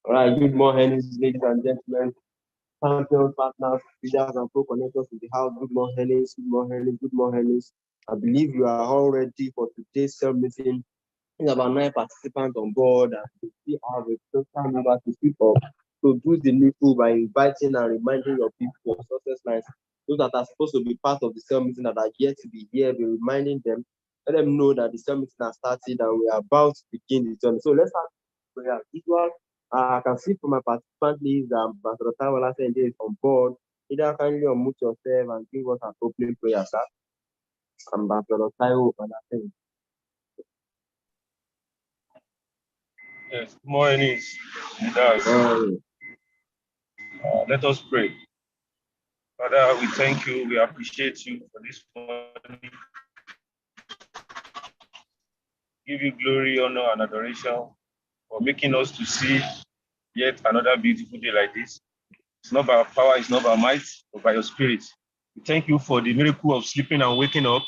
All right, good morning, ladies and gentlemen, champion partners, leaders, and co-connectors in the house. Good morning, good morning, good morning. I believe you are all ready for today's cell meeting. There's about 9 participants on board, and we still have a total number to speak of. So do the needful by inviting and reminding your people of success lines. Those that are supposed to be part of the cell meeting that are yet to be here, be reminding them, let them know that the cell meeting has started and we are about to begin the journey. So let's start with prayer. As usual, I can see from my participant list that Ambassador Taiwola Sende is on board. Either kindly unmute yourself and give us an opening prayer, sir. Ambassador Taiwola Sende. Yes, good morning, leaders. Let us pray. Father, we thank you. We appreciate you for this morning. Give you glory, honor, and adoration for making us to see yet another beautiful day like this. It's not by our power, it's not by our might, but by your spirit. We thank you for the miracle of sleeping and waking up.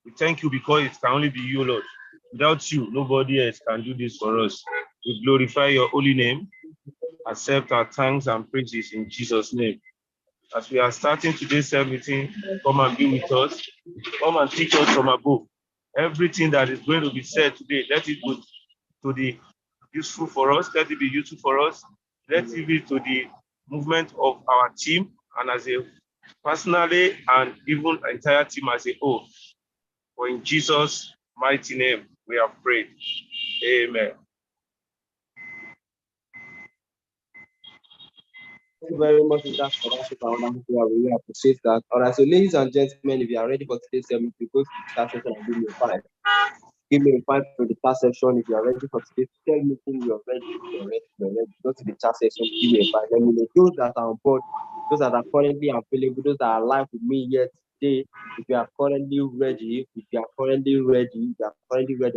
We thank you because it can only be you, Lord. Without you, nobody else can do this for us. We glorify your holy name. Accept our thanks and praises in Jesus' name. As we are starting today's meeting, come and be with us. Come and teach us from above. Everything that is going to be said today, let it be to the useful for us. Let it be useful for us. Let it be to the movement of our team and as a personally and even entire team as a whole. For in Jesus' mighty name we have prayed. Amen. Thank you very much, Mr. Scholarship. I really appreciate that. All right, so ladies and gentlemen, if you are ready for today's meeting, go to the chat section and give me a 5. Give me a 5 for the chat section. If you are ready for today's meeting, you're ready. Go to the chat section, give me a 5. Let me know those that are on board, those that are currently available, those that are live with me here today. If you are currently ready,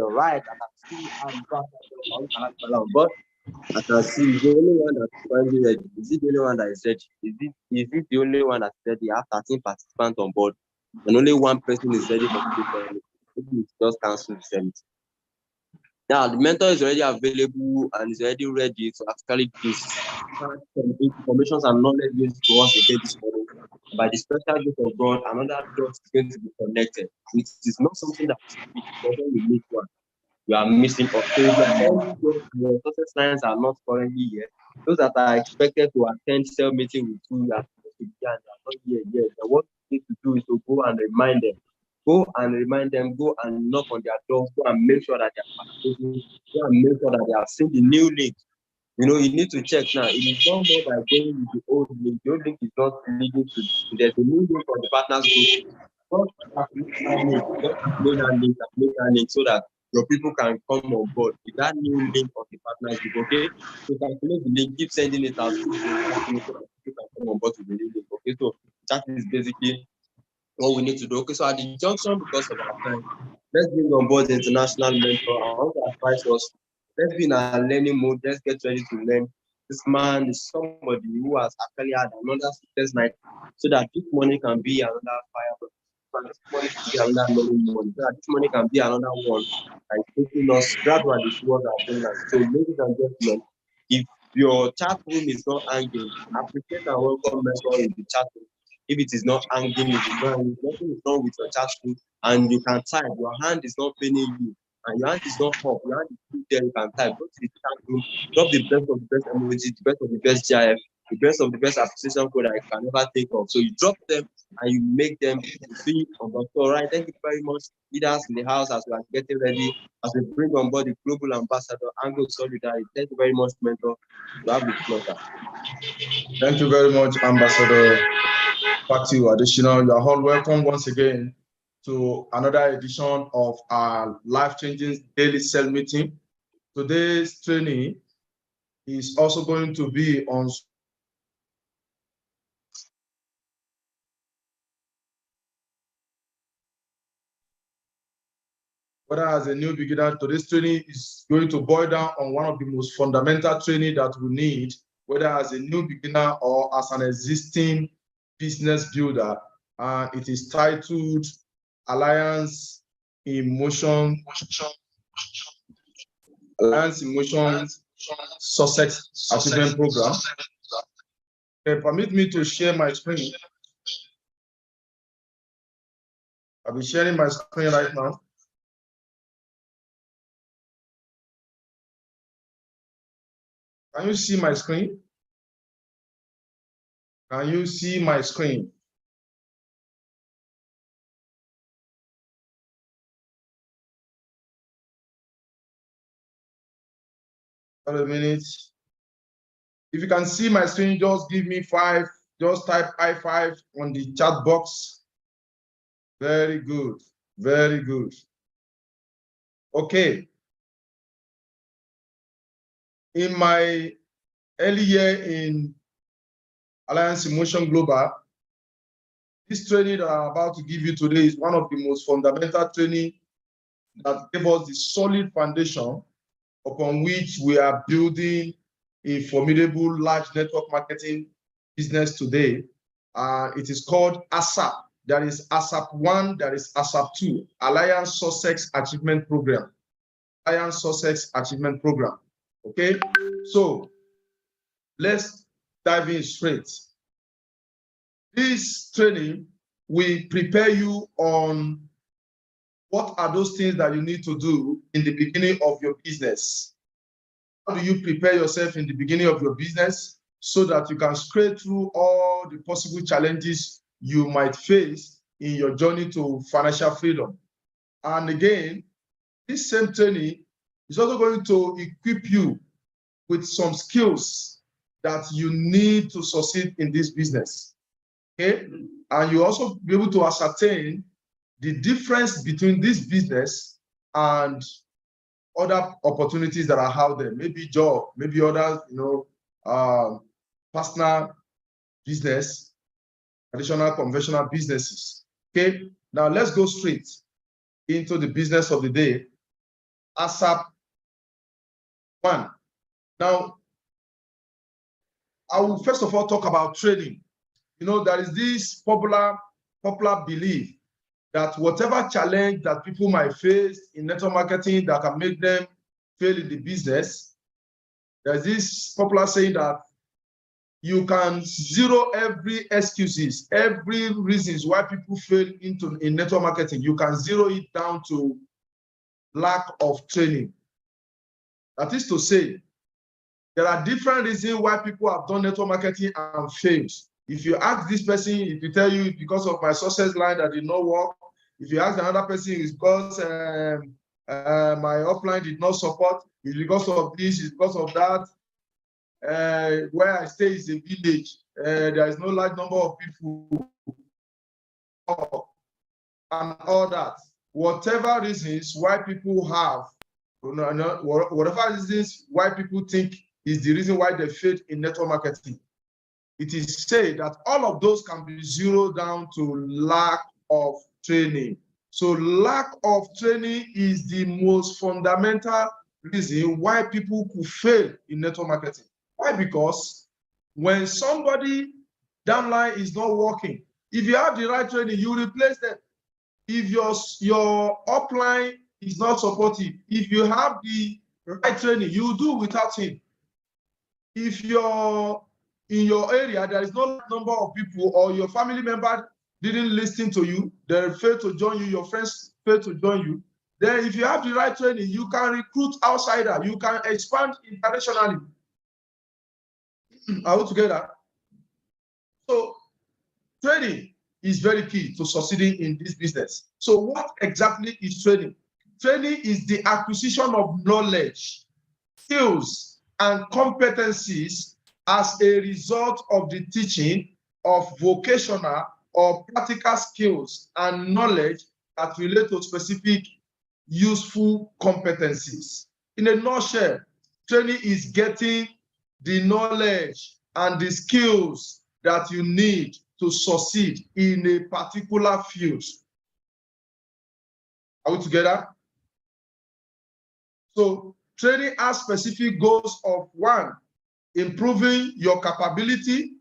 all right. I can see on board. I can see the only one that's currently ready. Is it the only one that is ready? Is it the only one that's ready? I have 13 participants on board, and only one person is ready for the summit. Maybe it's just cancel the summit. Now the mentor is already available and is already ready to actually give some information and knowledge to us again this morning. By the special grace of God, another dot is going to be connected. It is not something that we need one. You are missing up. So if your success lines are not currently here, those that are expected to attend cell meeting with you, are supposed to be here and they are not here yet. And what you need to do is to go and remind them. Go and knock on their doors, go and make sure that they are participating, go and make sure that they have seen the new link. You need to check now. It is not more by going with the old link. The old link is not leading to there's a new link on the partners group. Just upload that link so that your people can come on board with that new link of the partners group, okay? So calculate the link, keep sending it out, so that people can come on board with the new link, okay? So that is basically what we need to do. Okay, so at the junction, because of our time, let's bring on board the international mentor. I want to advise us, let's be in a learning mode, let's get ready to learn. This man is somebody who has actually had another success night, so that this morning can be another fire. This morning can be another learning morning. So that this morning can be another one and taking us gradually towards our dreamland. So, ladies and gentlemen, if your chat room is not hanging, appreciate and welcome mentor in the chat room. If it is not hanging, nothing is wrong with your chat room, and you can type. Your hand is not paining you, and your hand is not up. Your hand is still there. You can type. Go to the chat room. Drop the best of the best emoji, the best of the best GIF, the best of the best appreciation code that you can ever think of. So you drop them and you make them be on board. So, all right. Thank you very much, leaders in the house, as we are getting ready, as we bring on board the global ambassador, Angle Solidarity. Thank you very much, mentor. You have the floor, sir. Thank you very much, Ambassador Fatiu Additional. You are all welcome once again to another edition of our life-changing daily cell meeting. Today's training is also going to be on whether as a new beginner. Today's training is going to boil down on one of the most fundamental training that we need, whether as a new beginner or as an existing business builder. It is titled Alliance in Motion. Alliance in Motion Sussex Achievement Program. Permit me to share my screen. I'll be sharing my screen right now. Can you see my screen? Can you see my screen? For a minute. If you can see my screen, just give me 5. Just type I5 on the chat box. Very good. Very good. Okay. In my early year in Alliance in Motion Global, this training that I'm about to give you today is one of the most fundamental training that gave us the solid foundation upon which we are building a formidable large network marketing business today. It is called ASAP. There is ASAP 1, there is ASAP 2, Alliance Sussex Achievement Program. Alliance Sussex Achievement Program. Okay, so let's dive in straight. This training will prepare you on what are those things that you need to do in the beginning of your business. How do you prepare yourself in the beginning of your business so that you can scale through all the possible challenges you might face in your journey to financial freedom? And again, this same training is also going to equip you with some skills that you need to succeed in this business. Okay? And you also be able to ascertain the difference between this business and other opportunities that are out there, maybe job, maybe other, personal business, traditional, conventional businesses. Okay, now let's go straight into the business of the day, ASAP 1. Now, I will first of all talk about trading. There is this popular belief that whatever challenge that people might face in network marketing that can make them fail in the business, there's this popular saying that you can zero every excuses, every reasons why people fail in network marketing. You can zero it down to lack of training. That is to say, there are different reasons why people have done network marketing and failed. If you ask this person, if you tell you because of my success line that did not work, if you ask another person, it's because my offline did not support, it's because of this, it's because of that. Where I stay is a village. There is no large number of people and all that. Whatever reasons why people have, whatever reasons why people think is the reason why they failed in network marketing, it is said that all of those can be zeroed down to lack of training. So lack of training is the most fundamental reason why people could fail in network marketing. Why? Because when somebody downline is not working, if you have the right training, you replace them. If your upline is not supportive, if you have the right training, you do without him. If you're in your area, there is no number of people or your family member didn't listen to you, they failed to join you, your friends failed to join you, then if you have the right training, you can recruit outsider, you can expand internationally. Are we together? So training is very key to succeeding in this business. So what exactly is training? Training is the acquisition of knowledge, skills, and competencies as a result of the teaching of vocational or practical skills and knowledge that relate to specific useful competencies. In a nutshell, training is getting the knowledge and the skills that you need to succeed in a particular field. Are we together? So training has specific goals of 1, improving your capability,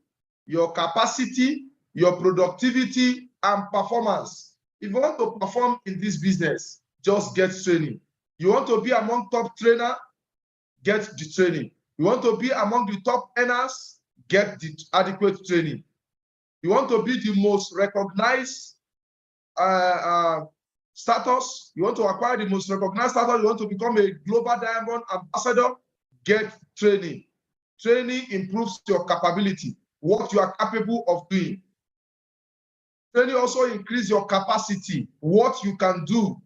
your capacity, your productivity, and performance. If you want to perform in this business, just get training. You want to be among top trainer, get the training. You want to be among the top earners, get the adequate training. You want to be the most recognized status, you want to acquire the most recognized status, you want to become a global diamond ambassador, get training. Training improves your capability, what you are capable of doing. Training also increases your capacity, what you can do,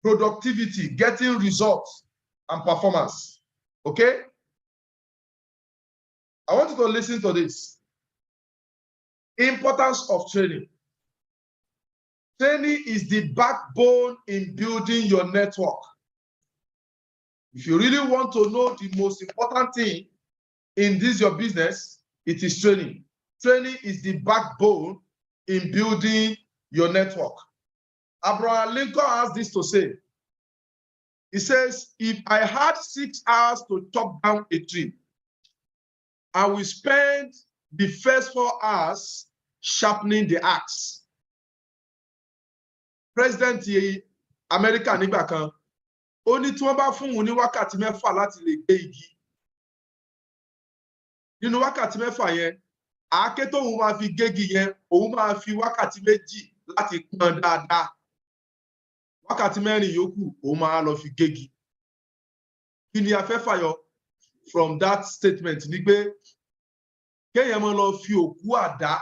productivity, getting results, and performance. Okay? I want you to listen to this. Importance of training. Training is the backbone in building your network. If you really want to know the most important thing in this your business, it is training. Training is the backbone in building your network. Abraham Lincoln has this to say. He says, if I had 6 hours to chop down a tree, I will spend the first 4 hours sharpening the axe. President America nígbà kan, ó ní tí wọ́n bá fún òun ní wákàtí mẹ́fà láti lè gbé igi. Nínú wákàtí mẹ́fà yẹn, àáké tóun máa fi gégi yẹn, òun máa fi wákàtí méjì láti pọ́n dáadáa. Wákàtí mẹ́rin yòókù, òun máa lọ fi gégi. Kí ni a fẹ́ fàyọ from that statement ni pé kéèyàn máa lọ fi òkú àdá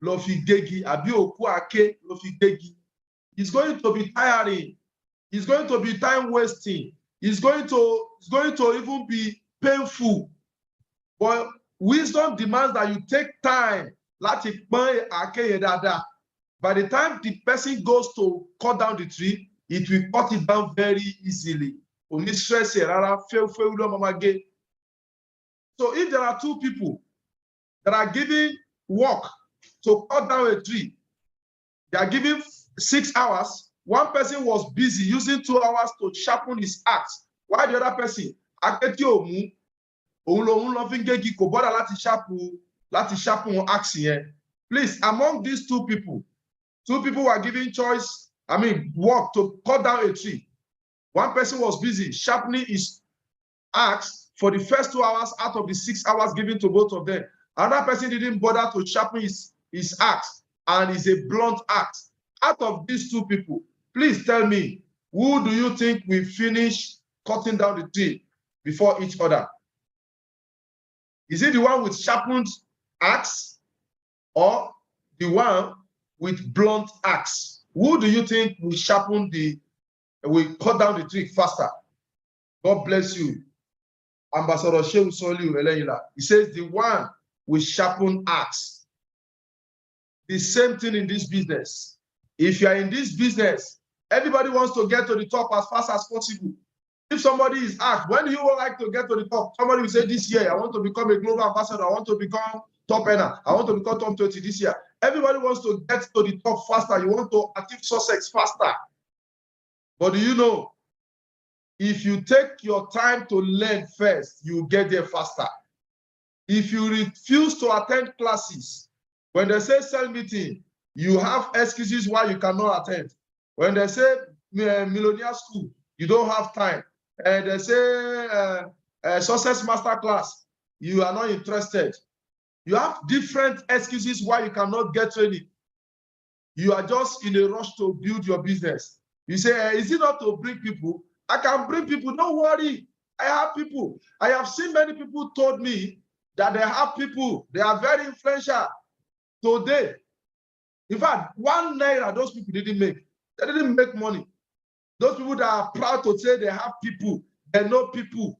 lọ fi gégi àbí òkú àáké lọ fi gégi. It's going to be tiring. It's going to be time wasting. It's going to even be painful. But wisdom demands that you take time. Láti pọ́n àáké yẹn dáadáa. By the time the person goes to cut down the tree, it will cut it down very easily. Only stress here, so if there are 2 people that are giving work to cut down a tree, they are giving 6 hours. One person was busy using 2 hours to sharpen his axe. While the other person, axe here. Please, among these 2 people, 2 people were giving work to cut down a tree. One person was busy sharpening his axe for the first 2 hours out of the 6 hours given to both of them. Another person didn't bother to sharpen his axe, and it's a blunt axe. Out of these 2 people, please tell me, who do you think will finish cutting down the tree before each other? Is it the one with sharpened axe or the one with blunt axe? Who do you think will cut down the tree faster? God bless you. Ambassador Shehu Soliu Eleila. He says the one with sharpened axe. The same thing in this business. If you are in this business, everybody wants to get to the top as fast as possible. If somebody is asked, when do you would like to get to the top? Somebody will say, this year, I want to become a global ambassador. I want to become top earner. I want to become top 20 this year. Everybody wants to get to the top faster. You want to achieve success faster. But do you know, if you take your time to learn first, you get there faster. If you refuse to attend classes, when they say sell meeting, you have excuses why you cannot attend. When they say millionaire school, you don't have time. And they say success master class, you are not interested. You have different excuses why you cannot get training. You are just in a rush to build your business. You say, is it not to bring people? I can bring people, don't worry. I have people. I have seen many people told me that they have people, they are very influential today. In fact, 1 naira those people didn't make. They didn't make money. Those people that are proud to say they have people, they know people.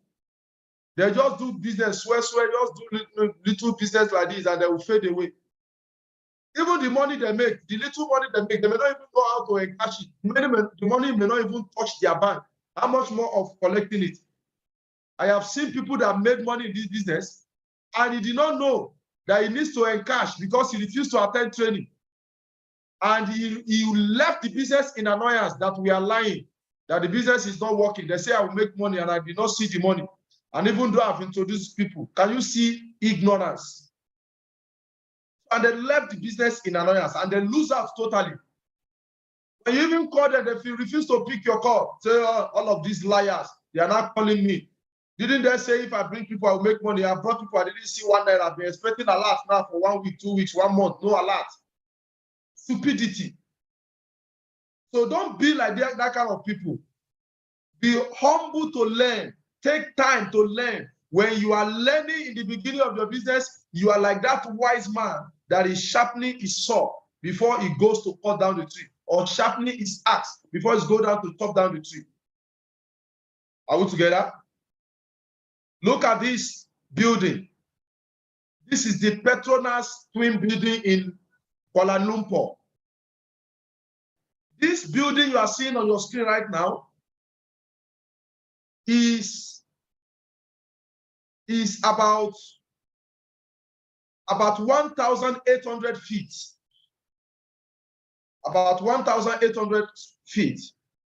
They just do business, just do little business like this, and they will fade away. Even the money they make, the little money they make, they may not even know how to encash it. The money may not even touch their bank. How much more of collecting it? I have seen people that made money in this business, and he did not know that he needs to encash because he refused to attend training. And he left the business in annoyance that we are lying, that the business is not working. They say I will make money and I did not see the money. And even though I've introduced people, can you see ignorance? And they left the business in annoyance and they lose out totally. When you even call them, they refuse to pick your call. Say, all of these liars, they are not calling me. Didn't they say if I bring people, I will make money? I brought people, I didn't see one night. I've been expecting a lot now for 1 week, 2 weeks, 1 month, no alert. Stupidity. So don't be like that kind of people. Be humble to learn. Take time to learn. When you are learning in the beginning of your business, you are like that wise man that is sharpening his saw before he goes to cut down the tree, or sharpening his axe before he goes down to chop down the tree. Are we together? Look at this building. This is the Petronas Twin Building in Kuala Lumpur. This building you are seeing on your screen right now is about 1,800 feet. About 1,800 feet,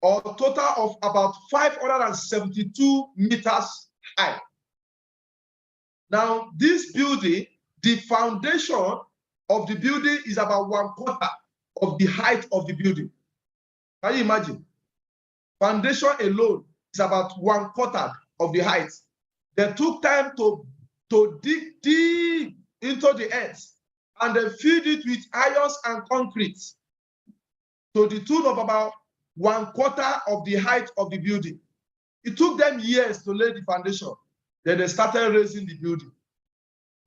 or a total of about 572 meters high. Now, this building, the foundation of the building is about 1/4 of the height of the building. Can you imagine? Foundation alone is about 1/4 of the height. They took time to dig deep into the earth, and they filled it with irons and concrete to the tune of about 1/4 of the height of the building. It took them years to lay the foundation. Then they started raising the building.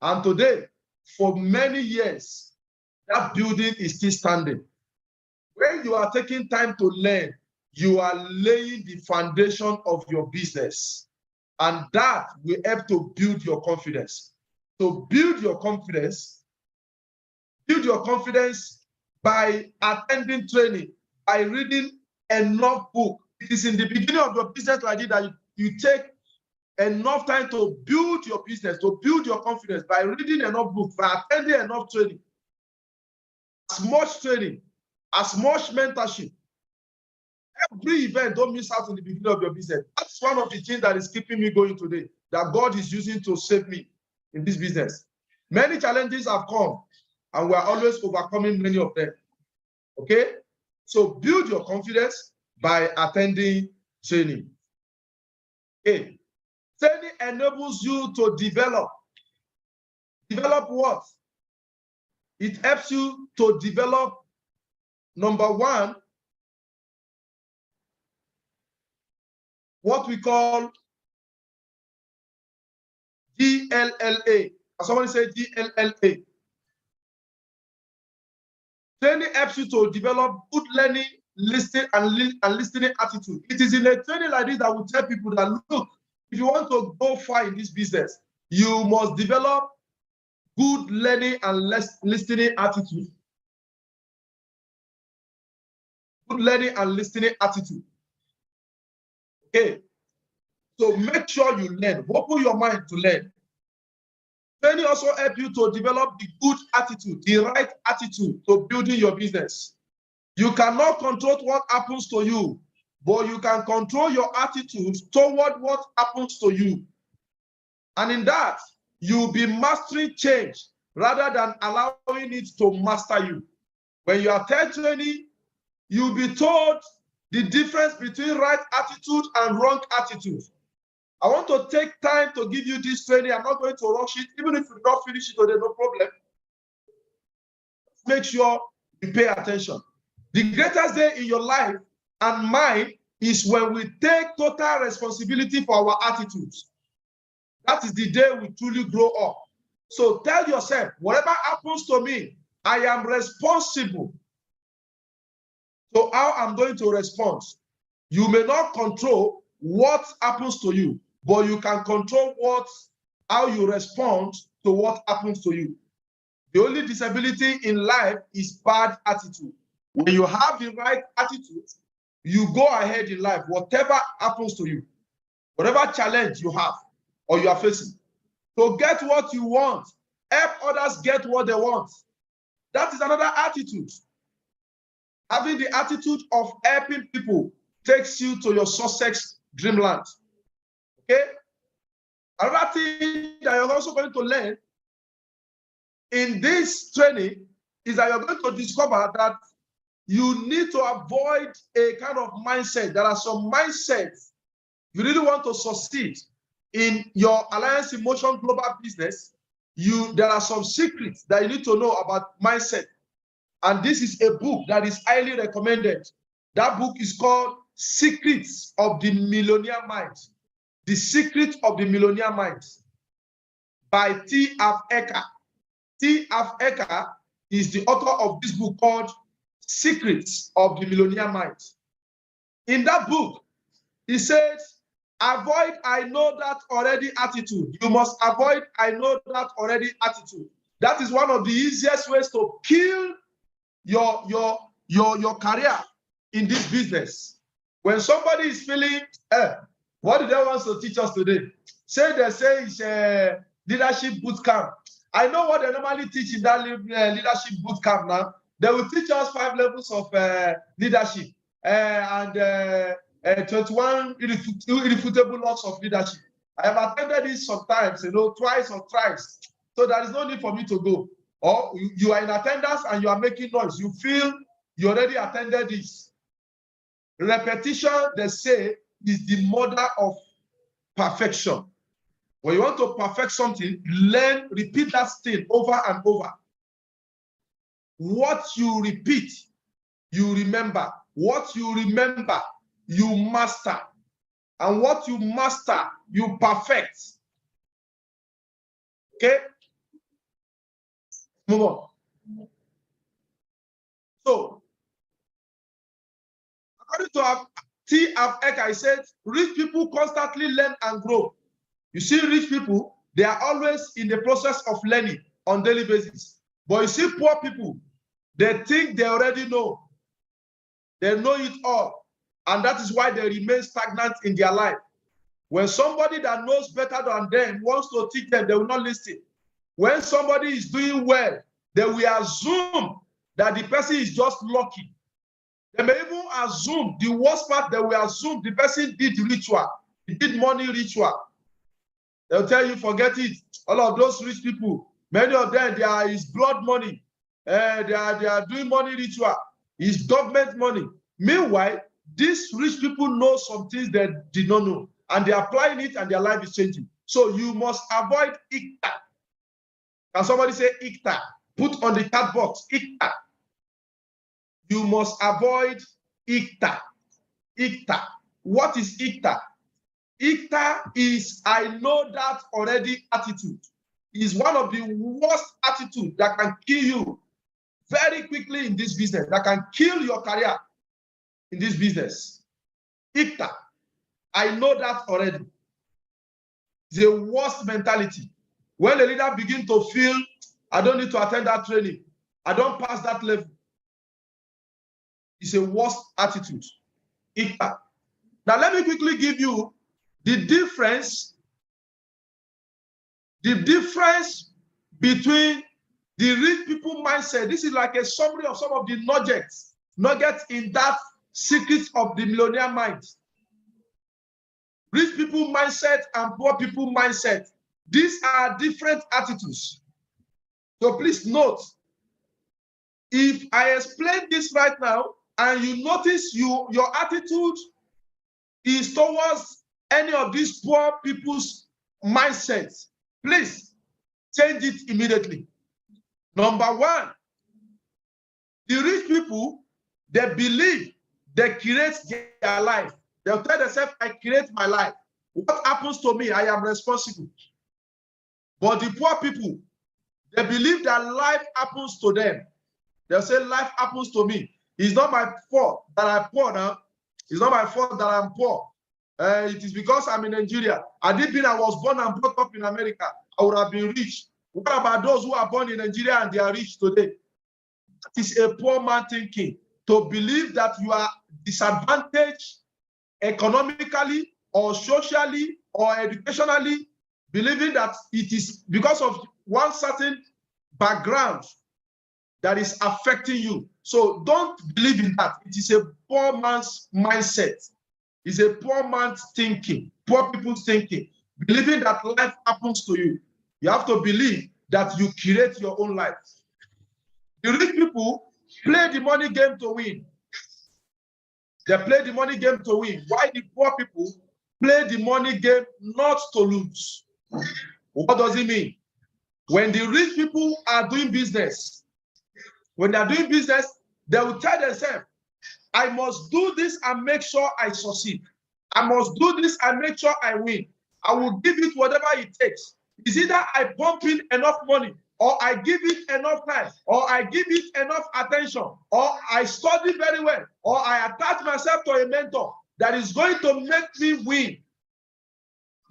And today, for many years, that building is still standing. When you are taking time to learn, you are laying the foundation of your business. And that will help to build your confidence. So build your confidence by attending training, by reading enough book. It is in the beginning of your business like this that you take enough time to build your business, to build your confidence by reading enough books, by attending enough training. As much training, as much mentorship. Every event, don't miss out in the beginning of your business. That's one of the things that is keeping me going today, that God is using to save me in this business. Many challenges have come, and we are always overcoming many of them. Okay? So build your confidence by attending training. Okay. Training enables you to develop. Develop what? It helps you to develop, number one, what we call GLLA. Somebody say GLLA. Training helps you to develop good learning, listening, and listening attitude. It is in a training like this that we tell people that, look, if you want to go far in this business, you must develop good learning and listening attitude. Good learning and listening attitude. Okay. So make sure you learn. Open your mind to learn. Training also helps you to develop the good attitude, the right attitude to building your business. You cannot control what happens to you, but you can control your attitude toward what happens to you. And in that, you'll be mastering change rather than allowing it to master you. When you attend training, you'll be told the difference between right attitude and wrong attitude. I want to take time to give you this training. I'm not going to rush it. Even if you don't finish it today, no problem. Make sure you pay attention. The greatest day in your life and mine is when we take total responsibility for our attitudes. That is the day we truly grow up. So tell yourself, whatever happens to me, I am responsible. So how I'm going to respond? You may not control what happens to you, but you can control how you respond to what happens to you. The only disability in life is bad attitude. When you have the right attitude, you go ahead in life, whatever happens to you, whatever challenge you have or you are facing. To get what you want, help others get what they want. That is another attitude. Having the attitude of helping people takes you to your success dreamland. Okay? Another thing that you're also going to learn in this training is that you're going to discover that you need to avoid a kind of mindset. There are some mindsets. You really want to succeed in your Alliance in Motion global business, there are some secrets that you need to know about mindset. And this is a book that is highly recommended. That book is called Secrets of the Millionaire Mind. The Secret of the Millionaire Mind by T. Harv Eker. T. Harv Eker is the author of this book called Secrets of the Millionaire Mind. In that book, he said, avoid I know that already attitude. You must avoid I know that already attitude. That is one of the easiest ways to kill your career in this business. When somebody is feeling, what do they want to teach us today? They say it's a leadership boot camp. I know what they normally teach in that leadership boot camp now. They will teach us 5 levels of leadership and 21 irrefutable laws of leadership. I have attended this sometimes, twice or thrice. So there is no need for me to go. Or you are in attendance and you are making noise. You feel you already attended this. Repetition, they say, is the mother of perfection. When you want to perfect something, repeat that thing over and over. What you repeat, you remember. What you remember, you master. And what you master, you perfect. Okay? Move on. So, according to T. Harv Eker, I said, rich people constantly learn and grow. You see, rich people, they are always in the process of learning on daily basis. But you see, poor people, they think they already know. They know it all. And that is why they remain stagnant in their life. When somebody that knows better than them wants to teach them, they will not listen. When somebody is doing well, they will assume that the person is just lucky. They may even assume, the worst part, they will assume the person did ritual. He did money ritual. They'll tell you, forget it. All of those rich people, many of them, is blood money. They are doing money ritual. It's government money. Meanwhile, these rich people know some things they did not know. And they're applying it and their life is changing. So you must avoid IKTA. Can somebody say IKTA? Put on the chat box, IKTA. You must avoid IKTA. IKTA. What is IKTA? IKTA is I know that already attitude. Is one of the worst attitudes that can kill you very quickly in this business, that can kill your career in this business. IKTA. I know that already. The worst mentality. When the leader begins to feel, I don't need to attend that training, I don't pass that level. It's a worst attitude. IKTA. Now, let me quickly give you the difference between the rich people mindset. This is like a summary of some of the nuggets in that secret of the millionaire mind. Rich people mindset and poor people mindset. These are different attitudes. So please note, if I explain this right now and you notice your attitude is towards any of these poor people's mindsets, please change it immediately. Number one, the rich people, they believe they create their life. They'll tell themselves, I create my life. What happens to me, I am responsible. But the poor people, they believe that life happens to them. They'll say, life happens to me. It's not my fault that I'm poor now. It's not my fault that I'm poor. It is because I'm in Nigeria. Had it been I was born and brought up in America, I would have been rich. What about those who are born in Nigeria and they are rich today? That is a poor man thinking. To believe that you are disadvantaged economically or socially or educationally, believing that it is because of one certain background that is affecting you. So don't believe in that. It is a poor man's mindset. It's a poor man's thinking, poor people's thinking, believing that life happens to you. You have to believe that you create your own life. The rich people play the money game to win. They play the money game to win. Why the poor people, play the money game not to lose. What does it mean? When the rich people are doing business, when they are doing business, they will tell themselves, I must do this and make sure I succeed. I must do this and make sure I win. I will give it whatever it takes. It's either I pump in enough money, or I give it enough time, or I give it enough attention, or I study very well, or I attach myself to a mentor that is going to make me win.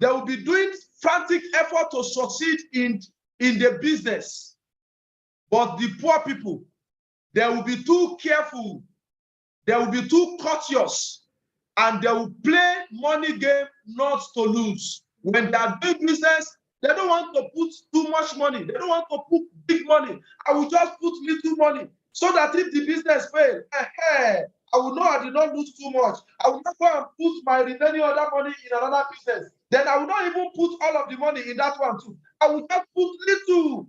They will be doing frantic effort to succeed in the business. But the poor people, they will be too careful. They will be too cautious. And they will play money game not to lose. When they are doing business, they don't want to put too much money. They don't want to put big money. I will just put little money so that if the business fails, I will know I did not lose too much. I will not go and put my remaining other money in another business. Then I will not even put all of the money in that one too. I will just put little.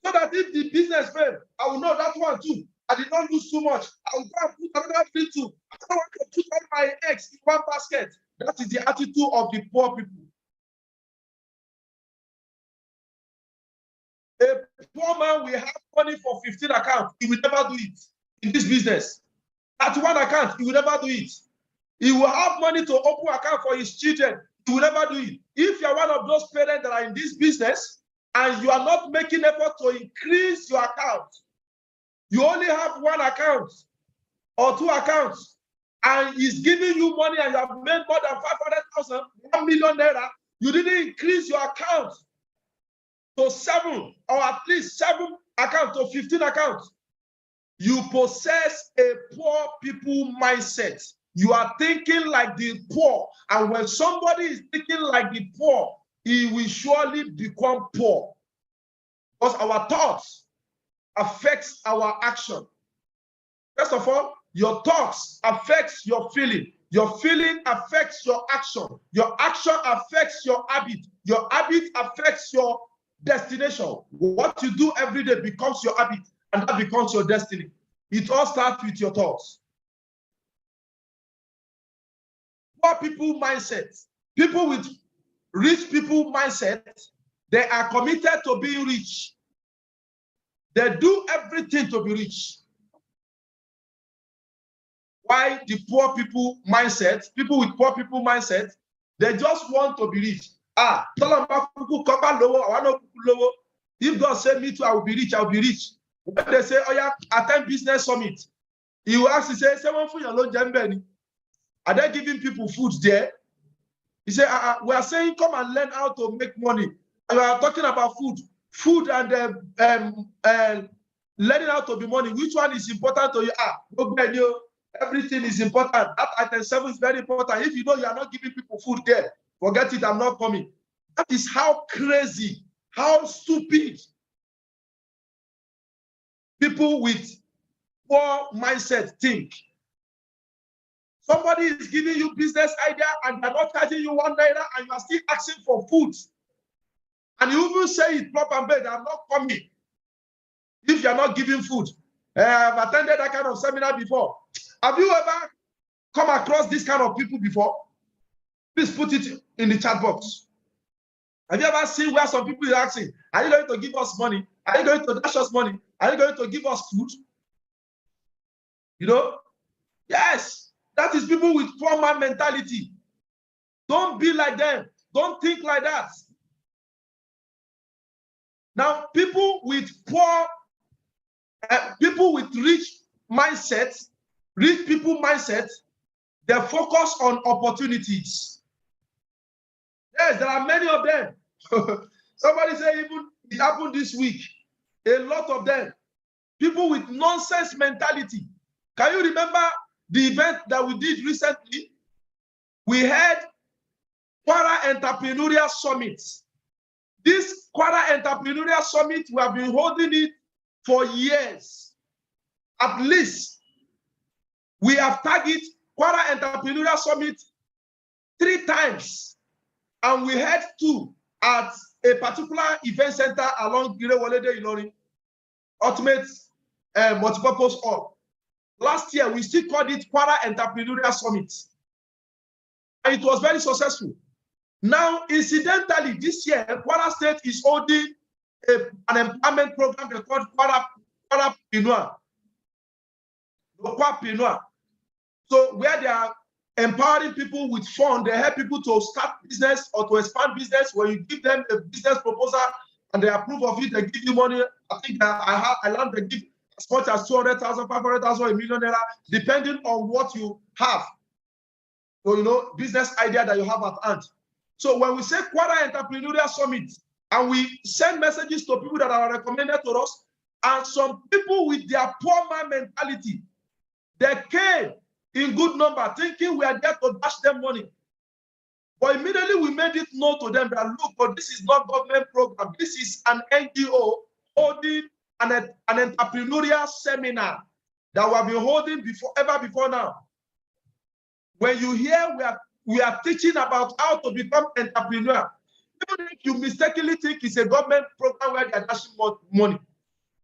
So that if the business fails, I will know that one too. I did not lose too much. I will go and put another little. I don't want to put all my eggs in one basket. That is the attitude of the poor people. A poor man will have money for 15 accounts. He will never do it in this business. At one account, he will never do it. He will have money to open account for his children. He will never do it. If you are one of those parents that are in this business and you are not making effort to increase your account, you only have one account or two accounts, and he's giving you money and you have made more than 500,000, 1 million naira, you didn't increase your account to 7, or at least 7 accounts to 15 accounts. You possess a poor people mindset. You are thinking like the poor. And when somebody is thinking like the poor, he will surely become poor. Because our thoughts affects our action. First of all, your thoughts affects your feeling. Your feeling affects your action. Your action affects your habit. Your habit affects your destination. What you do every day becomes your habit, and that becomes your destiny. It all starts with your thoughts. Poor people mindset. People with rich people mindset, they are committed to being rich. They do everything to be rich. Why the poor people mindset, people with poor people mindset, they just want to be rich. If God said me too, I will be rich, I will be rich. When they say, oh yeah, attend business summit, he will actually say, are they giving people food there? He said, we are saying come and learn how to make money. And we are talking about food and learning how to be money. Which one is important to you? Everything is important. That item 7 is very important. If you know you are not giving people food there, forget it, I'm not coming. That is how crazy, how stupid people with poor mindset think. Somebody is giving you business idea and they're not charging you 1 naira and you are still asking for food. And you even say it proper and bad, I'm not coming. If you're not giving food. I've attended that kind of seminar before. Have you ever come across this kind of people before? Please put it in the chat box. Have you ever seen where some people are asking, are you going to give us money? Are you going to dash us money? Are you going to give us food? You know? Yes. That is people with poor man mentality. Don't be like them. Don't think like that. Now, people with rich mindsets, rich people mindset, they focus on opportunities. Yes, there are many of them. Somebody say even it happened this week. A lot of them. People with nonsense mentality. Can you remember the event that we did recently? We had Kwara Entrepreneurial Summit. This Kwara Entrepreneurial Summit, we have been holding it for years. At least we have targeted Kwara Entrepreneurial Summit 3 times, and we had 2 at a particular event center along Girewolede Ilorin, Ultimate Multipurpose Hall. Last year, we still called it Kwara Entrepreneurial Summit. and it was very successful. Now, incidentally, this year, Kwara State is holding an empowerment program called Kwara Pinua. So where they are empowering people with funds, they help people to start business or to expand business. When you give them a business proposal and they approve of it, they give you money. I think I learned they give as much as 200,000, 500,000, $1 million, depending on what you have. So, business idea that you have at hand. So when we say Kwara Entrepreneurial Summit, and we send messages to people that are recommended to us, and some people with their poor man mentality, they came in good number thinking we are there to dash them money. But immediately we made it known to them that, look, but this is not government program. This is an NGO holding an entrepreneurial seminar that we have been holding ever before now. When you hear we are teaching about how to become entrepreneur, even if you mistakenly think it's a government program where they are dashing money,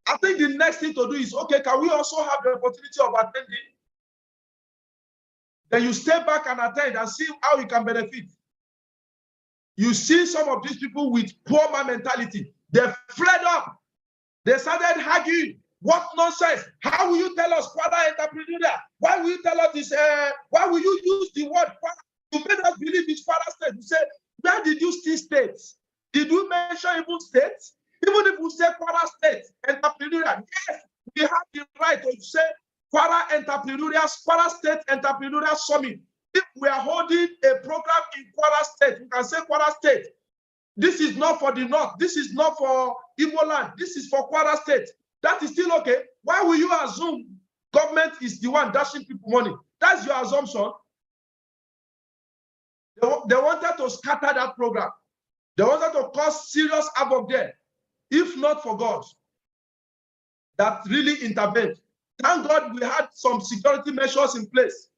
I think the next thing to do is, okay, can we also have the opportunity of attending? Then you stay back and attend and see how you can benefit. You see some of these people with poor man mentality. They fled up. They started arguing. What nonsense? How will you tell us Kwara entrepreneur? Why will you tell us this? Why will you use the word Kwara? You made us believe it's Kwara State. You say, where did you see states? Did you mention even states? Even if we say Kwara State entrepreneur, yes, we have the right to say Kwara State Entrepreneurial Summit. If we are holding a program in Kwara State, we can say Kwara State. This is not for the North. This is not for Igbo land. This is for Kwara State. That is still okay. Why will you assume government is the one dashing people money? That's your assumption. They wanted to scatter that program. They wanted to cause serious havoc there, if not for God that really intervened. Thank God we had some security measures in place.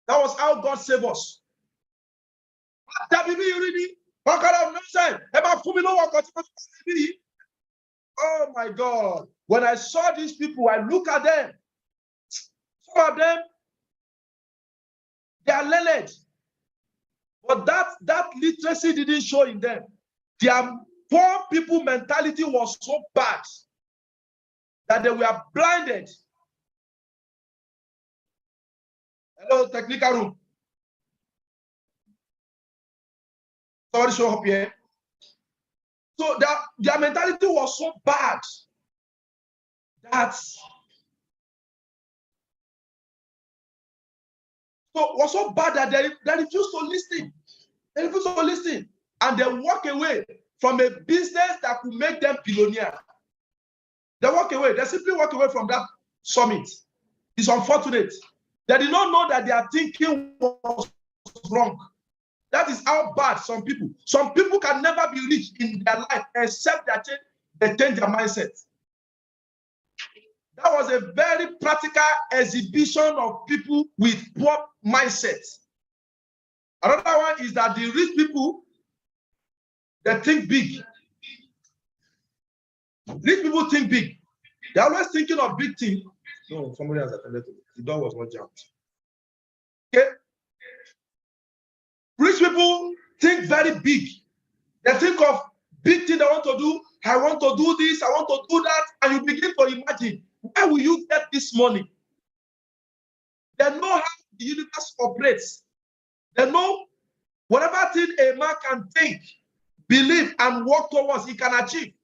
That was how God saved us. What kind of nonsense? Oh my God. When I saw these people, I look at them. Some of them, they are learned. But that literacy didn't show in them. Their poor people mentality was so bad that they were blinded. Hello, technical room. Somebody show up here. So their mentality was so bad that they refused to listen. They refused to listen. And they walk away from a business that could make them billionaire. They walk away. They simply walk away from that summit. It's unfortunate. They did not know that their thinking was wrong. That is how bad some people can never be rich in their life except they change their mindset. That was a very practical exhibition of people with poor mindsets. Another one is that the rich people, they think big. Rich people think big. They're always thinking of big things. No, somebody has attended to it. The door was not jammed. Okay? Rich people think very big. They think of big things they want to do. I want to do this, I want to do that. And you begin to imagine, where will you get this money? They know how the universe operates. They know whatever thing a man can think, believe, and work towards, he can achieve.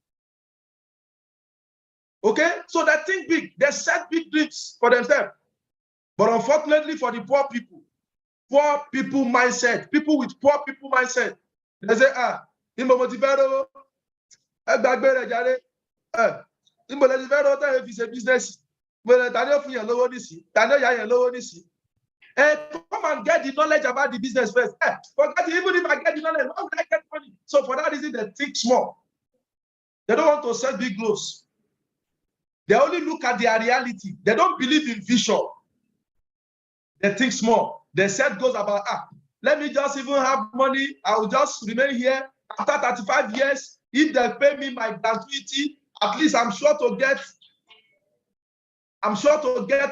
Okay? So they think big. They set big dreams for themselves. But unfortunately for the poor people mindset, people with poor people mindset, they say, if it's a business, come and get the knowledge about the business first. Forget it, even if I get the knowledge, how will I get money? So for that reason, they think small. They don't want to set big goals. They only look at their reality. They don't believe in vision. They think small. They set goals about, let me just even have money. I will just remain here. After 35 years, if they pay me my gratuity, at least I'm sure to get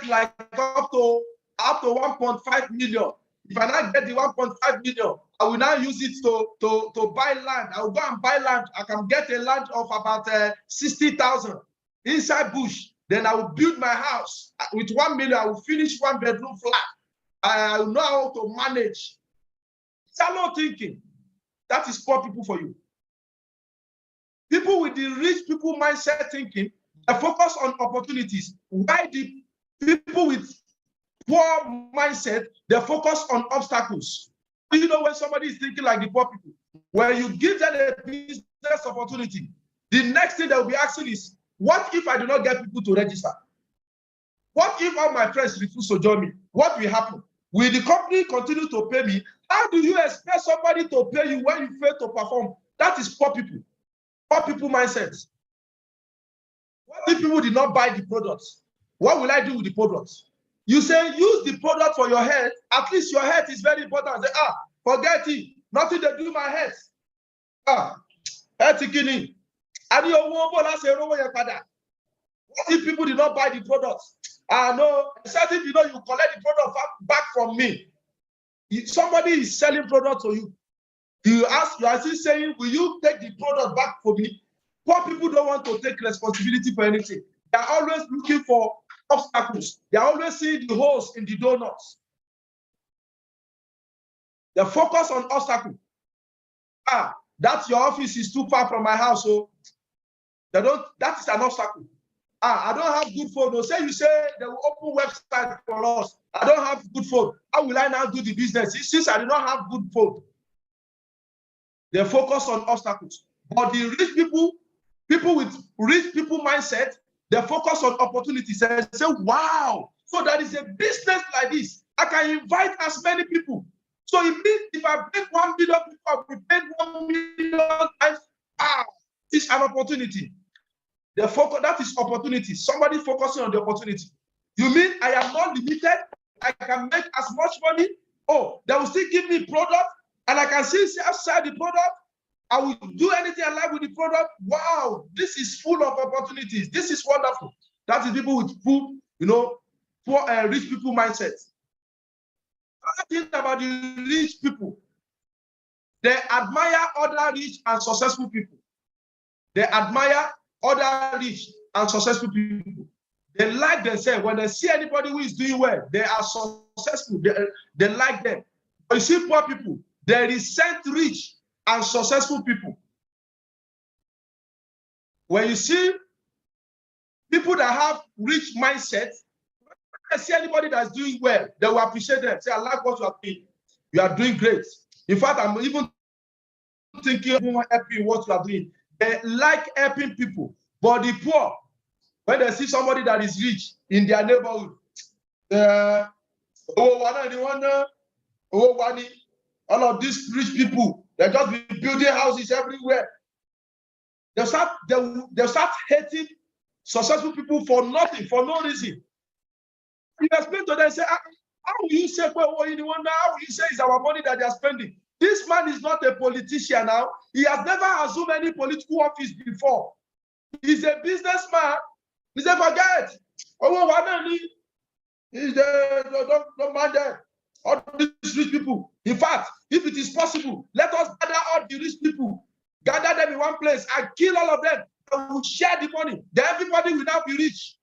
like up to 1.5 million. If I now get the 1.5 million, I will now use it to buy land. I will go and buy land. I can get a land of about 60,000 inside bush. Then I will build my house with 1 million. I will finish 1-bedroom flat. I will know how to manage. Shallow thinking. That is poor people for you. People with the rich people mindset thinking, they focus on opportunities. Why the people with poor mindset, they focus on obstacles? You know, when somebody is thinking like the poor people, when you give them a business opportunity, the next thing they will be asking is, what if I do not get people to register? What if all my friends refuse to join me? What will happen? Will the company continue to pay me? How do you expect somebody to pay you when you fail to perform? That is poor people. Poor people mindset. What if people did not buy the products? What will I do with the products? You say use the product for your health. At least your health is very important. Say, forget it. Nothing to do with my health. Health kidney. What if people did not buy the products? No, certain you know you collect the product back from me. Somebody is selling product to you. You are still saying, will you take the product back from me? Poor people don't want to take responsibility for anything. They are always looking for obstacles. They are always seeing the holes in the donuts. They focus on obstacles. That your office is too far from my house, so that is an obstacle. I don't have good phone. Say you say they will open website for us. I don't have good phone. How will I now do the business? Since I do not have good phone. They focus on obstacles. But the rich people with rich people mindset, they focus on opportunities and say, wow, so there is a business like this. I can invite as many people. So it means if I bring 1 million people, I will pay 1 million times. It's an opportunity. The focus, that is opportunity. Somebody focusing on the opportunity. You mean I am not limited? I can make as much money? They will still give me product and I can still sell the product. I will do anything I like with the product. Wow, this is full of opportunities. This is wonderful. That is people with poor, rich people mindset. Another thing about the rich people, they admire other rich and successful people. They admire other rich and successful people. They like themselves. When they see anybody who is doing well, they are successful. They like them. But you see poor people, they resent rich and successful people. When you see people that have rich mindset, when they see anybody that's doing well, they will appreciate them. Say, I like what you are doing. You are doing great. In fact, I'm even thinking of helping what you are doing. They like helping people. But the poor, when they see somebody that is rich in their neighborhood, all of these rich people, they just be building houses everywhere. They start hating successful people for nothing, for no reason. You explain to them, say, how will you say, how will you say it's our money that they are spending? This man is not a politician now. He has never assumed any political office before. He's a businessman. He said, forget. Don't mind them. All these rich people. In fact, if it is possible, let us gather all the rich people, gather them in one place and kill all of them. And we'll share the money. Then everybody will now be rich.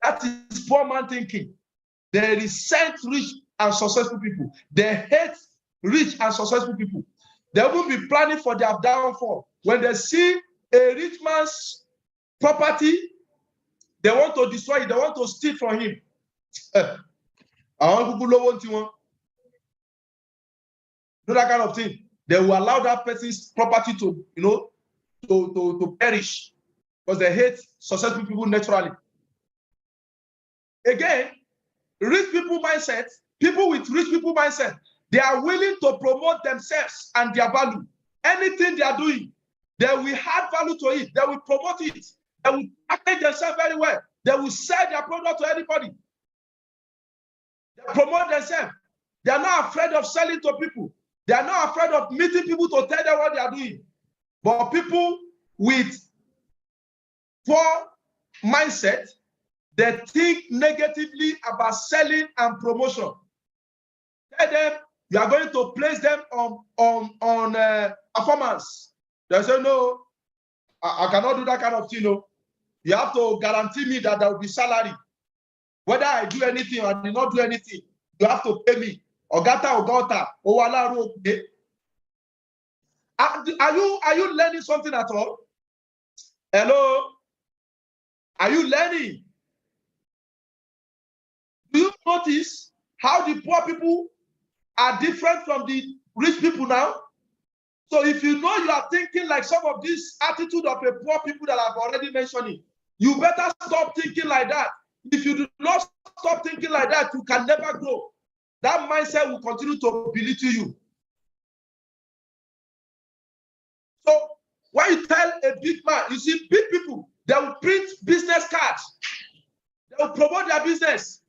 That is poor man thinking. They resent rich and successful people. They hate rich and successful people. They will be planning for their downfall. When they see a rich man's property, they want to destroy it. They want to steal from him. That kind of thing. They will allow that person's property to, to perish because they hate successful people naturally. Again, rich people mindset, people with rich people mindset, they are willing to promote themselves and their value. Anything they are doing, they will add value to it. They will promote it. They will package themselves very well. They will sell their product to anybody. They promote themselves. They are not afraid of selling to people. They are not afraid of meeting people to tell them what they are doing. But people with poor mindset, they think negatively about selling and promotion. Tell them you are going to place them on performance. They say, no, I cannot do that kind of thing. No. You have to guarantee me that there will be salary. Whether I do anything or I did not do anything, you have to pay me. Ogata, are you learning something at all? Hello? Are you learning? Do you notice how the poor people are different from the rich people now? So if you know you are thinking like some of this attitude of a poor people that I've already mentioned, you better stop thinking like that. If you do not stop thinking like that, you can never grow. That mindset will continue to belittle you. So when you tell a big man, you see big people, they will print business cards. They will promote their business.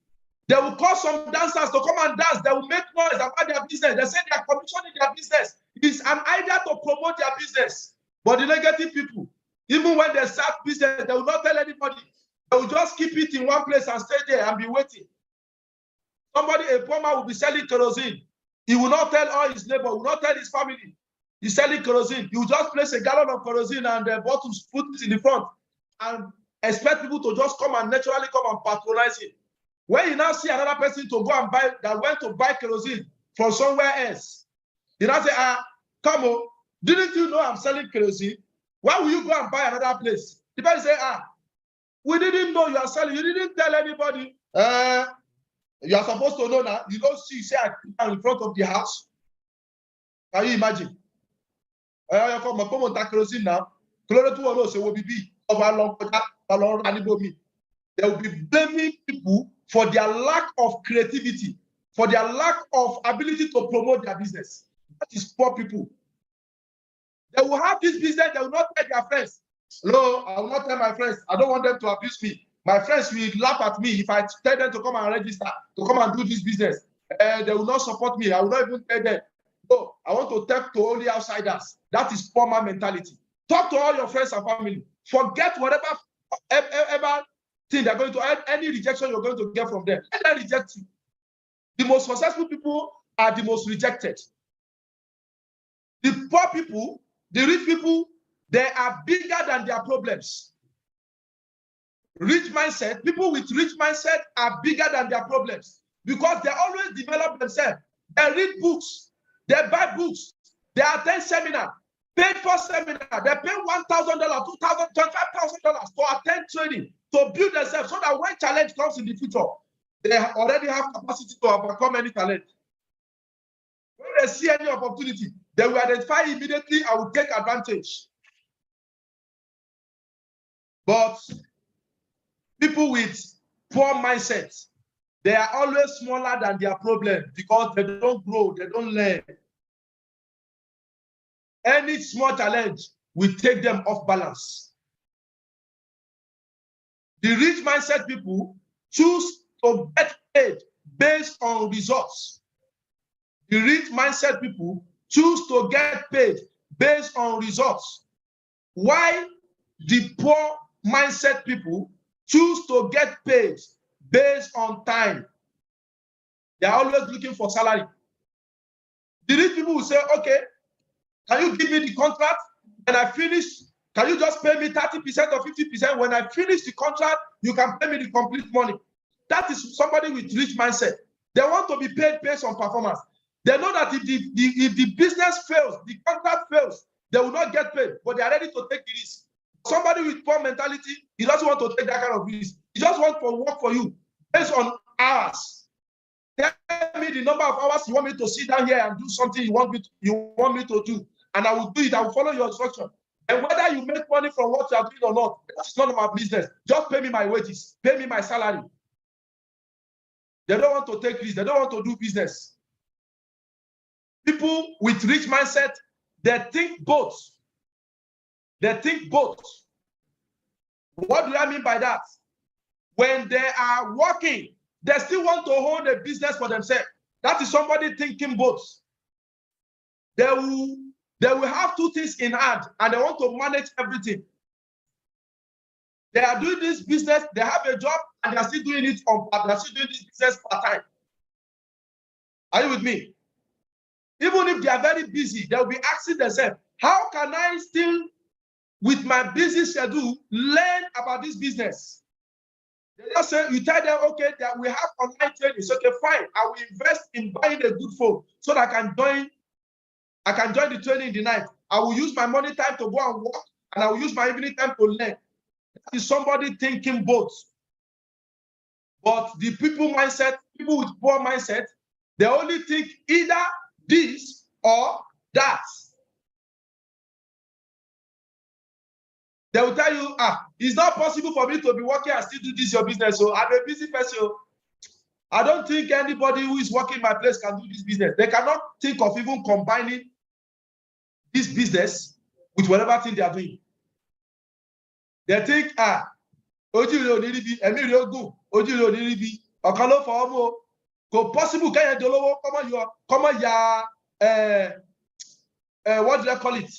They will call some dancers to come and dance. They will make noise about their business. They say they are commissioning their business. It's an idea to promote their business. But the negative people, even when they start business, they will not tell anybody. They will just keep it in one place and stay there and be waiting. Somebody, a poor man, will be selling kerosene. He will not tell all his neighbors, will not tell his family. He's selling kerosene. He will just place a gallon of kerosene and the bottles, put it in the front, and expect people to just come and naturally come and patronize him. When you now see another person to go and buy, that went to buy kerosene from somewhere else, you now say, come on, didn't you know I'm selling kerosene? Why will you go and buy another place? The person say, we didn't know you are selling. You didn't tell anybody. You are supposed to know now. You don't see, say, I put in front of the house. Can you imagine? You come on kerosene now. They will be blaming people for their lack of creativity, for their lack of ability to promote their business. That is poor people. They will have this business, they will not tell their friends. No, I will not tell my friends. I don't want them to abuse me. My friends will laugh at me if I tell them to come and register, to come and do this business. They will not support me. I will not even tell them. No, I want to talk to only outsiders. That is poor man mentality. Talk to all your friends and family. Forget whatever thing they're going to, any rejection you're going to get from them. Let them reject you. The most successful people are the most rejected. The poor people, the rich people, they are bigger than their problems. Rich mindset, people with rich mindset are bigger than their problems because they always develop themselves. They read books, they buy books, they attend seminar, paid for seminar, they pay $1,000, $2,000, $25,000 to attend training, to build themselves so that when challenge comes in the future, they already have capacity to overcome any challenge. When they see any opportunity, they will identify immediately and will take advantage. But people with poor mindsets, they are always smaller than their problem because they don't grow, they don't learn. Any small challenge will take them off balance. The rich mindset people choose to get paid based on results. The rich mindset people choose to get paid based on results. Why the poor mindset people choose to get paid based on time? They are always looking for salary. The rich people will say, okay, can you give me the contract? When I finish, can you just pay me 30% or 50%? When I finish the contract, you can pay me the complete money. That is somebody with rich mindset. They want to be paid based on performance. They know that if the business fails, the contract fails, they will not get paid, but they are ready to take the risk. Somebody with poor mentality, he doesn't want to take that kind of risk. He just wants to work for you based on hours. Tell me the number of hours you want me to sit down here and do something you want me to do, and I will do it. I will follow your instruction. And whether you make money from what you are doing or not, that's none of my business. Just pay me my wages, pay me my salary. They don't want to take risks. They don't want to do business. People with rich mindset, they think both. They think both. What do I mean by that? When they are working, they still want to hold a business for themselves. That is somebody thinking both. They will have two things in hand and they want to manage everything. They are doing this business, they have a job, and they are still doing it on part. They are still doing this business part-time. Are you with me? Even if they are very busy, they'll be asking themselves, how can I still, with my busy schedule, learn about this business? They just say, you tell them, okay, that we have online training. It's okay, fine. I will invest in buying a good phone so that I can join the training in the night. I will use my morning time to go and work, and I will use my evening time to learn. That is somebody thinking both. But the people with poor mindset, they only think either this or that. They will tell you, it's not possible for me to be working and still do this your business. So I'm a busy person. I don't think anybody who is working my place can do this business. They cannot think of even combining this business with whatever thing they are doing. They think, ojú rẹ̀ ò ní rí bí, ẹ̀mí rẹ̀ ó gùn, ojú rẹ̀ ò ní rí bí, ọ̀kan ló fọwọ́ mú o. Kò possible kẹ́yìn dolówó kọ́mọ ya what do they call it?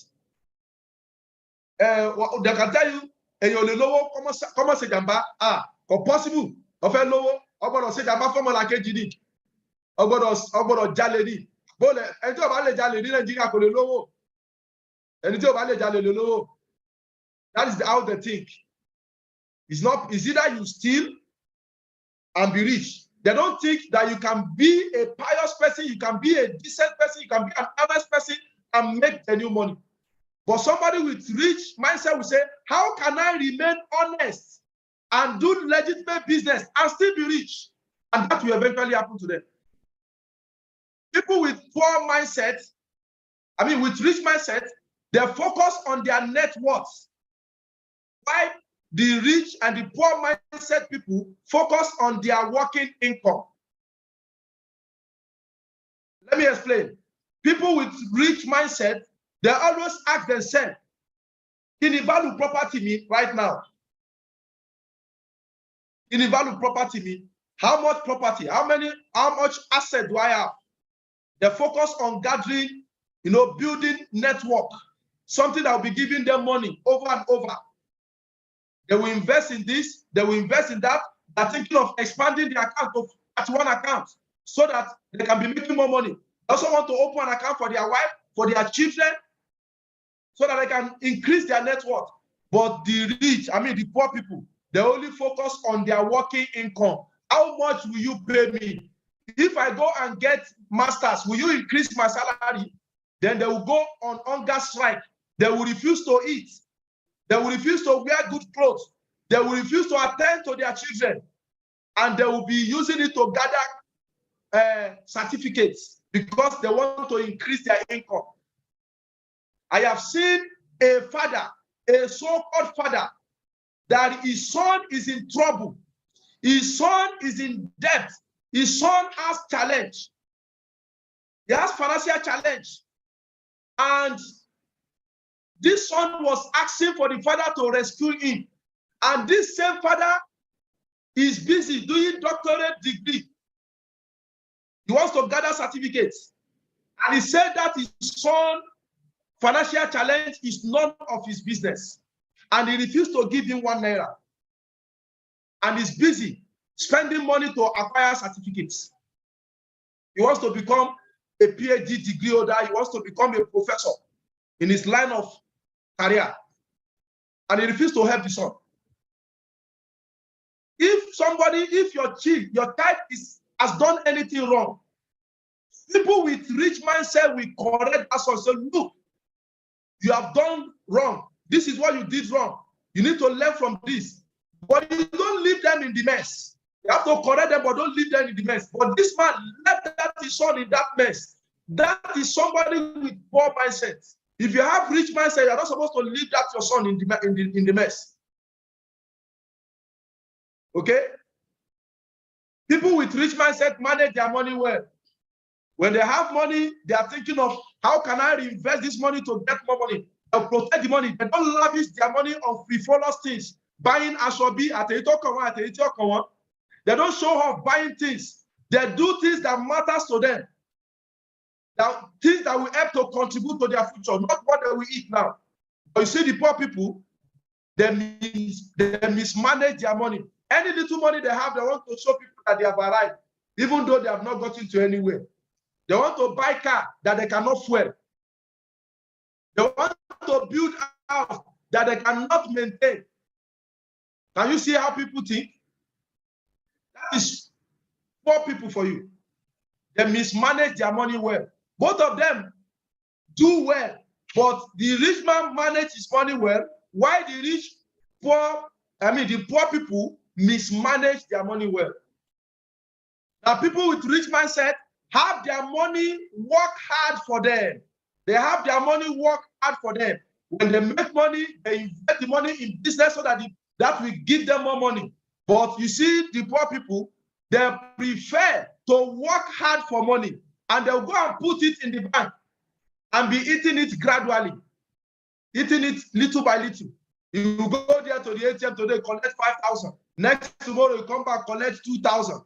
They can tell you, èyàn ò lè lówó kọ́mọ ṣe jàmbá. Kò possible, ọ̀fẹ́ lówó, ọgbọ́dọ̀ ṣe jàmbá fọ́mọlà kejì ni, ọgbọ́dọ̀ jalè ni. Bólẹ̀ ẹni tí ò bá lè jalè ní Nàìjíríà kò lè lówó. Ẹni tí ò bá lè jalè lè lówó. That is how they think. It's either you steal and be rich. They don't think that you can be a pious person, you can be a decent person, you can be an honest person and make the new money. But somebody with rich mindset will say, how can I remain honest and do legitimate business and still be rich? And that will eventually happen to them. People with poor mindset, with rich mindset, they focus on their net worth. Why? The rich and the poor mindset people focus on their working income. Let me explain. People with rich mindset, they always ask themselves, can you value property me right now? Can you value property me? How much property? How much asset do I have? They focus on gathering, building network, something that will be giving them money over and over. They will invest in this, they will invest in that. They're thinking of expanding the account at one account so that they can be making more money. They also want to open an account for their wife, for their children, so that they can increase their net worth. But the rich, the poor people, they only focus on their working income. How much will you pay me? If I go and get masters, will you increase my salary? Then they will go on hunger strike. They will refuse to eat. They will refuse to wear good clothes. They will refuse to attend to their children. And they will be using it to gather certificates because they want to increase their income. I have seen a father, a so-called father, that his son is in trouble. His son is in debt. His son has challenge. He has financial challenge. And this son was asking for the father to rescue him. And this same father is busy doing doctorate degree. He wants to gather certificates. And he said that his son financial challenge is none of his business. And he refused to give him 1 naira. And he's busy spending money to acquire certificates. He wants to become a PhD degree holder. He wants to become a professor in his line of career. And he refused to help the son. If your child has done anything wrong, people with rich mindset will correct us and say, look, you have done wrong. This is what you did wrong. You need to learn from this. But you don't leave them in the mess. You have to correct them, but don't leave them in the mess. But this man left his son in that mess. That is somebody with poor mindset. If you have rich mindset, you're not supposed to leave that your son in the mess. Okay? People with rich mindset manage their money well. When they have money, they are thinking of how can I reinvest this money to get more money? They'll protect the money. They don't lavish their money on frivolous things. Buying Ashobi at a They don't show off buying things. They do things that matters to them. Things that will help to contribute to their future, not what they will eat now. But you see the poor people, they mismanage their money. Any little money they have, they want to show people that they have arrived, even though they have not gotten to anywhere. They want to buy car that they cannot fuel. They want to build a house that they cannot maintain. Can you see how people think? That is poor people for you. They mismanage their money well. Both of them do well, but the rich man manages his money well, while the poor people mismanage their money well. Now, people with rich mindset have their money work hard for them. They have their money work hard for them. When they make money, they invest the money in business so that that will give them more money. But you see, the poor people, they prefer to work hard for money, and they'll go and put it in the bank and be eating it gradually, eating it little by little. You go there to the ATM today, collect 5,000. Next tomorrow, you come back, collect 2,000.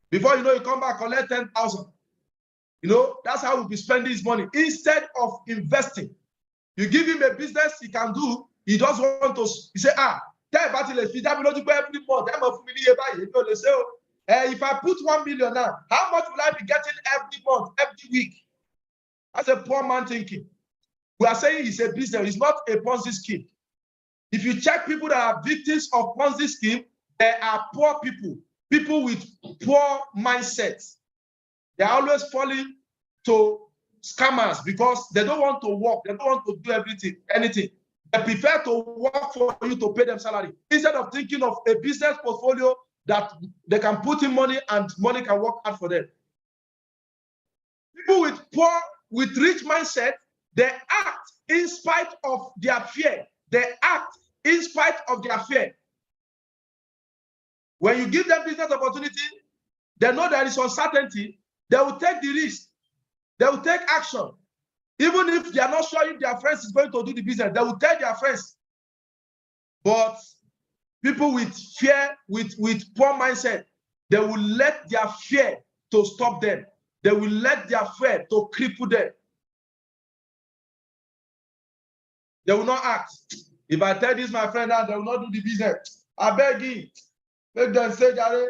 Before you know, you come back, collect 10,000. You know, that's how we'll be spending his money. Instead of investing, you give him a business he can do, he just want to, he say, tell about it, every month, if I put 1 million now, how much will I be getting every month, every week? That's a poor man thinking. We are saying it's a business, it's not a Ponzi scheme. If you check people that are victims of Ponzi scheme, they are poor people, people with poor mindsets. They are always falling to scammers because they don't want to work, they don't want to do anything. They prefer to work for you to pay them salary instead of thinking of a business portfolio that they can put in money and money can work hard for them. People with rich mindset, they act in spite of their fear. They act in spite of their fear. When you give them business opportunity, they know there is uncertainty, they will take the risk. They will take action. Even if they are not sure if their friends is going to do the business, they will tell their friends. But people with fear, with poor mindset, they will let their fear to stop them. They will let their fear to cripple them. They will not act. If I tell this my friend that they will not do the business, I beg you, make them say, Gary,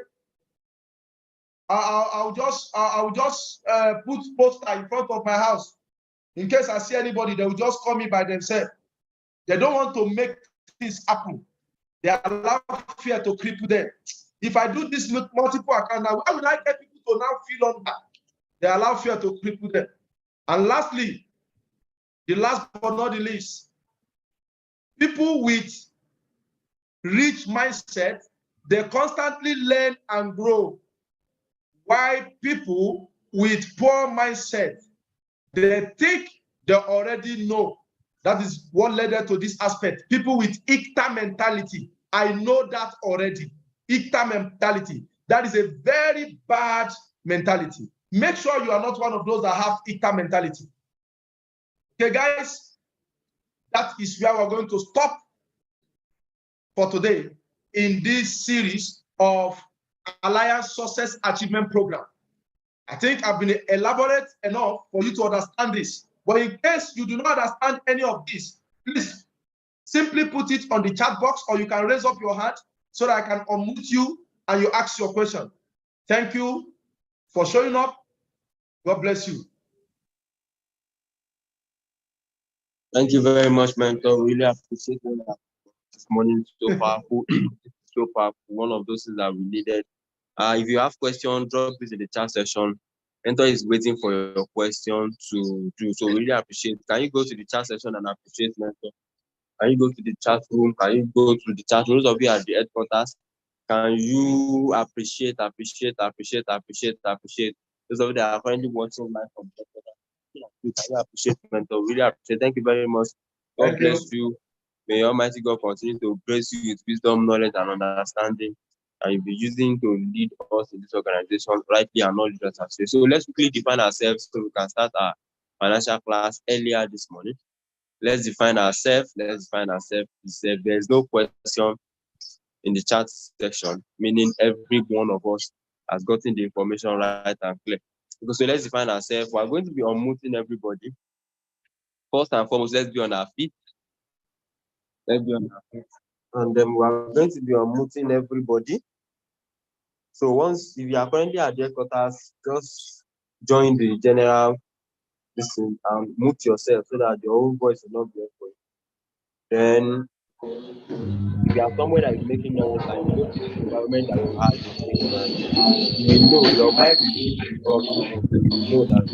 I'll just put poster in front of my house. In case I see anybody, they will just call me by themselves. They don't want to make things happen. They allow fear to cripple them. If I do this with multiple accounts, now, why would I get people to now feel on that? They allow fear to cripple them. And lastly, the last but not the least, people with rich mindset, they constantly learn and grow. While people with poor mindset, they think they already know. That is what led to this aspect. People with ICTA mentality. I know that already. ICTA mentality. That is a very bad mentality. Make sure you are not one of those that have ICTA mentality. Okay, guys, that is where we're going to stop for today in this series of Alliance Success Achievement Program. I think I've been elaborate enough for you to understand this. But in case you do not understand any of this, please simply put it on the chat box, or you can raise up your hand so that I can unmute you and you ask your question. Thank you for showing up. God bless you. Thank you very much, mentor. Really appreciate that this morning. So powerful. So powerful. One of those things that we needed. If you have questions, drop this in the chat section. Mentor is waiting for your question to do. So really appreciate. Can you go to the chat section and appreciate mentor? Can you go to the chat room? Can you go to the chat room? Those of you at the headquarters, can you appreciate? Those of you that are currently watching live from the headquarters, can you appreciate mentor? Really appreciate. Thank you very much. God bless you. May Almighty God continue to bless you with wisdom, knowledge, and understanding. And you'll be using to lead us in this organization rightly and not just as well. So let's quickly define ourselves so we can start our financial class earlier this morning. Let's define ourselves. There's no question in the chat section, meaning every one of us has gotten the information right and clear. So let's define ourselves. We're going to be unmuting everybody. First and foremost, let's be on our feet. Let's be on our feet. And then we're going to be unmuting everybody. So if you are currently at the headquarters, just join the general listen and mute yourself so that your own voice will not be echoing. Then if you are somewhere that is making noise and you know the environment that you have is making noise, you will know your mind will begin to talk, you know that